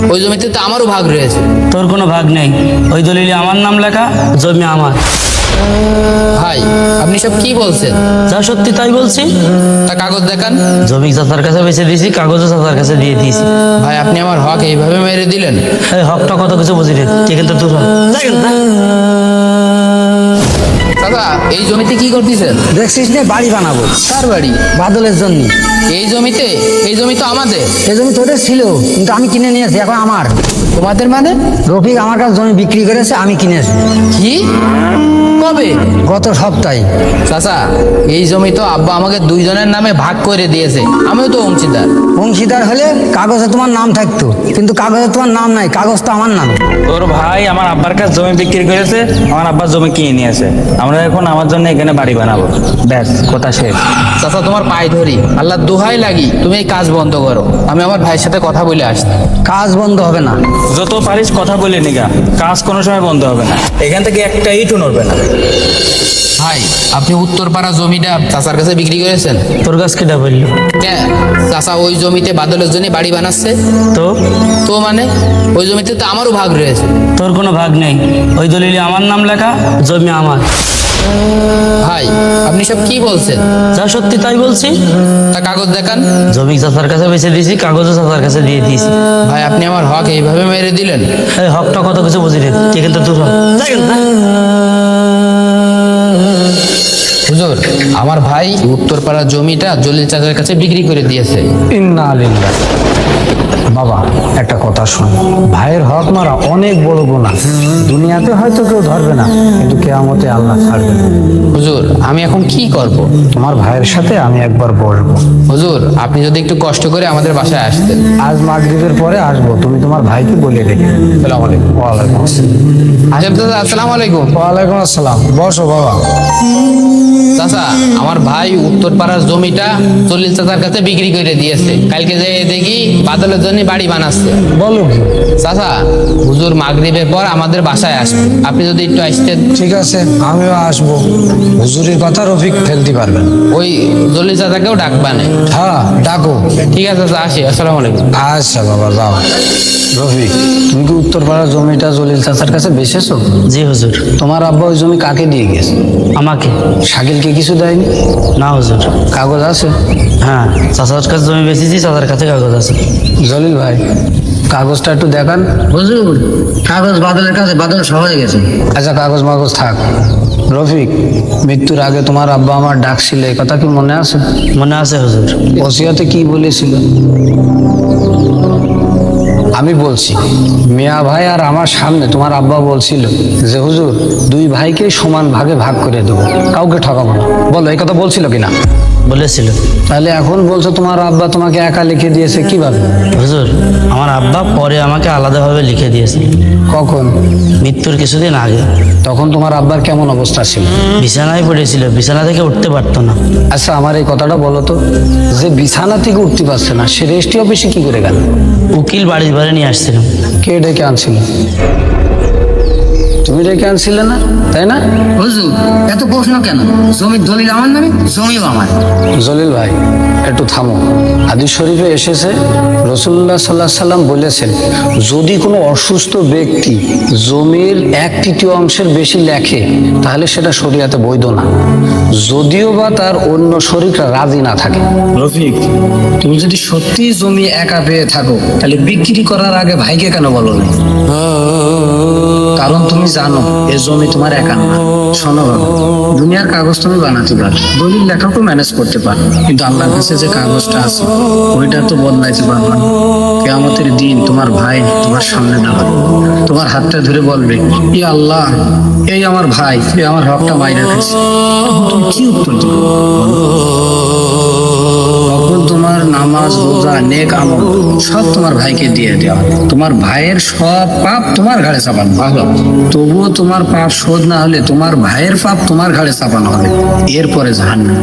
ওই জমিতে তো আমারও ভাগ রয়েছে। তোর কোনো ভাগ নেই, ওই দলিলে আমার নাম লেখা, জমি আমার। ভাই আপনি সব কি বলছেন? যা সত্যি তাই বলছি। তা কাগজ দেখান। জমি চাচার কাছে বেঁচে দিয়েছি, কাগজও চাচার কাছে দিয়ে দিয়েছি। ভাই আপনি আমার হক এইভাবে মেরে দিলেন? এই হকটা কত কিছু বুঝি রে, তুই কিন্তু তুই দাদা এই জমিতে কি করতেছেন? দেখছিস নে, বাড়ি বানাবো কার বাড়ি? বাদলের জন্য। এই জমিতে? এই জমি তো আমাদের। এই জমি তোদের ছিল, কিন্তু আমি কিনে নিয়েছি, এখন আমার। তোমাদের মানে? রফিক আমার কাছে জমি বিক্রি করেছে, আমি কিনেছি। কি? কবে? গত সপ্তাহে। চাচা এই জমি তো আব্বা আমাকে দুইজনের নামে ভাগ করে দিয়েছে, আমিও তো অংশীদার। অংশীদার হলে কাগজে তোমার নাম থাকতো, কিন্তু কাগজে তোমার নাম নাই, কাগজ তো আমার নামে। তোর ভাই আমার আব্বার কাছে জমি বিক্রি করেছে, আমার আব্বার জমি কিনে নিয়েছে। আমরা এখন আমার জন্য এখানে বাড়ি বানাবো, ব্যাস কথা শেষ। চাচা তোমার পায়ে ধরি, আল্লাহ দোহাই লাগি তুমি এই কাজ বন্ধ করো, আমি আমার ভাইয়ের সাথে কথা বলে আসছি। কাজ বন্ধ হবে না। যত পারিস কথা বলে নিগা, কাজ কোনো সময় বন্ধ হবে না, এখান থেকে একটা ইটও নড়বে না। ভাই আপনি উত্তরপাড়া জমিটা চাচার কাছে বিক্রি করেছেন? তোর কাছে কেটা বললো? কেন চাচা ওই জমিতে বাদলের জন্য বাড়ি বানাচ্ছে। তো তো মানে ওই জমিতে তো আমারও ভাগ রয়েছে। তোর কোনো ভাগ নেই, ওই দলিলে আমার নাম লেখা, জমি আমার। ভাই আপনি সব কি বলছেন? যা সত্যি তাই বলছি। তা কাগজ দেখান। জমি চাচার কাছে বেঁচে দিয়েছি, কাগজও চাচার কাছে দিয়ে দিয়েছি। ভাই আপনি আমার হক এইভাবে মেরে দিলেন? এই হকটা কত কিছু বুঝি রে, তুই কিন্তু তুই হুজুর আমার ভাই উত্তরপাড়ার জমিটা জলিল চাচার কাছে বিক্রি করে দিয়েছে। ইন্না আলিল্লাহ। বাবা একটা কথা শোন, ভাইয়ের হক মারা অনেক বড় গুনাহ। দুনিয়াতে হয়তো কেউ ধরবে না, কিন্তু কেয়ামতে আল্লাহ ছাড়বে না। হুজুর আমি এখন কি করব? তোমার ভাইয়ের সাথে আমি একবার বসবো। হুজুর আপনি যদি একটু কষ্ট করে আমাদের বাসায় আসতেন। আজ মাগরিবের পরে আসবো, তুমি তোমার ভাইকে বলে রেখে। আসসালামু আলাইকুম। ওয়ালাইকুম আসসালাম। আসেফ চাচা আসসালামু আলাইকুম। ওয়ালাইকুম আসসালাম, বসো বাবা। চাচা আমার ভাই উত্তরপাড়ার জমিটা জলিল চাচার কাছে বিক্রি করে দিয়েছে, কালকে যে দেখি বাদলের জন্য বাড়ি বানাচ্ছে। বলো কি? চাচা হুজুর মাগরিবের পর আমাদের বাসায় আসবে, আপনি যদি একটু আসতেন। ঠিক আছে, আমিও আসবো। হুজুরের কথা রফিক ফেলতে পারবেন। ওই জলিল চাচাকেও ডাকবানে। হ্যাঁ ডাকো। ঠিক আছে চাচা আসি, আসসালামু আলাইকুম। আচ্ছা বাবা যাও। রফিক, তুমি কি উত্তরপাড়ার জমিটা জলিল চাচার কাছে বেচেছো? জি হুজুর। তোমার আব্বা ওই জমি কাকে দিয়ে গেছে? আমাকে। শাকিলকে কিছু দেয়নি? না হুজুর। কাগজ আছে? হ্যাঁ, চাচার কাছে জমি বেচেছি, চাচার কাছে কাগজ আছে। জলিল ভাই কাগজটা একটু দেখান। হুজুর কাগজ বাদলের কাছে, বাদল সহজে গেছে। আচ্ছা কাগজ মাগজ থাক। রফিক, মৃত্যুর আগে তোমার আব্বা আমার ডাকছিল, এই কথা কি মনে আছে? মনে আছে হুজুর। ওসিয়াতে কি বলেছিল? আমি বলছি, মিয়া ভাই আর আমার সামনে তোমার আব্বা বলছিল যে হুজুর দুই ভাইকে সমান ভাগে ভাগ করে দেবো, কাউকে ঠকাবো না। বলো এই কথা বলছিল কিনা? বলেছিল। তাহলে এখন বলছো তোমার আব্বা তোমাকে একা লিখে দিয়েছে, কিভাবে? হুজুর আমার আব্বা পরে আমাকে আলাদাভাবে লিখে দিয়েছে। কখন? মৃত্যুর কিছুদিন আগে। তখন তোমার আব্বার কেমন অবস্থা ছিল? বিছানায় পড়েছিল, বিছানা থেকে উঠতে পারতো না। আচ্ছা আমার এই কথাটা বলো তো, যে বিছানা থেকে উঠতে পারছে না, সে রেস্টি অফিসে কি করে গেল? উকিল বাড়ির বাড়ি নিয়ে আসছিলাম। কে ডেকে আনছিল? তুমি ডেকে আনছিলে না, তাই না? হুজুর এত প্রশ্ন কেন? জমির দলিল আমার নামে, জমিও আমার। জলিল ভাই একটু থামো। হাদিস শরীফে এসেছে রাসূলুল্লাহ সাল্লাল্লাহু আলাইহি সাল্লাম বলেছেন, যদি কোনো অসুস্থ ব্যক্তি জমির 1/3 অংশের বেশি লেখে তাহলে সেটা শরীয়তে বৈধ না, যদিও বা তার অন্য শরীকরা রাজি না থাকে। রফিক, তুমি যদি সত্যি জমি একা পেয়ে থাকো তাহলে বিক্রি করার আগে ভাইকে কেন বলো না? কারণ তুমি জানো এ জমি তোমার একা না। শোনো বাবা, দুনিয়ার কাগজ তুমি বানাতে পারো, দলিল লেখাকেও ম্যানেজ করতে পারো, কিন্তু আল্লাহর কাছে যে কাগজটা আছে ওইটা তো বদলাইতে পারবে না। কিয়ামতের দিন তোমার ভাই তোমার সামনে দাঁড়াবে, তোমার হাতটা ধরে বলবে, ই আল্লাহ, এই আমার ভাই, এই আমার হকটা মাইরা খাইছে। তখন তুমি কি উত্তর দিবে? তখন তোমার নামাজ, রোজা, নেক আমল সব তোমার ভাইকে দিয়ে দেওয়া, তোমার ভাইয়ের সব পাপ তোমার ঘাড়ে চাপানো। ভালো, তবুও তোমার পাপ শোধ না হলে তোমার ভাইয়ের পাপ তোমার ঘাড়ে চাপানো হবে, এরপরে জাহান্নাম।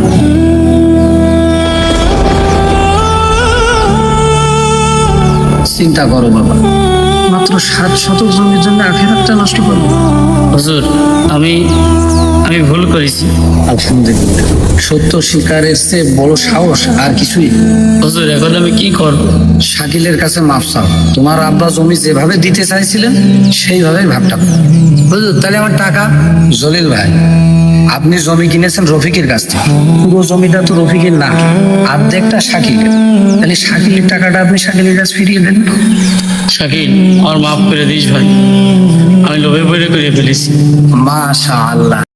চিন্তা করো বাবা, মাত্র 7 শতক জমির জন্য আখিরাতটা নষ্ট করবো? হুজুর আমি আমি ভুল করেছি। আলহামদুলিল্লাহ, সত্য স্বীকারের চেয়ে বড় সাহস আর কিছুই নেই। হুজুর এখন আমি কি করব? শাকিলের কাছে মাপ চাও। তোমার আব্বা জমি যেভাবে দিতে চাইছিলেন সেইভাবেই ভাগটা পাও। হুজুর তাহলে আমার টাকা? জলিল ভাই, আপনি জমি কিনেছেন রফিকের কাছ থেকে, পুরো জমিটা তো রফিকের না, অর্ধেকটা শাকিলের। তাহলে শাকিলের টাকাটা আপনি শাকিলের কাছে ফিরিয়ে দেন। শাকিল, আমার মাফ করে দিস ভাই, আমি লোভে পড়ে করে ফেলেছি। মাশাআল্লাহ।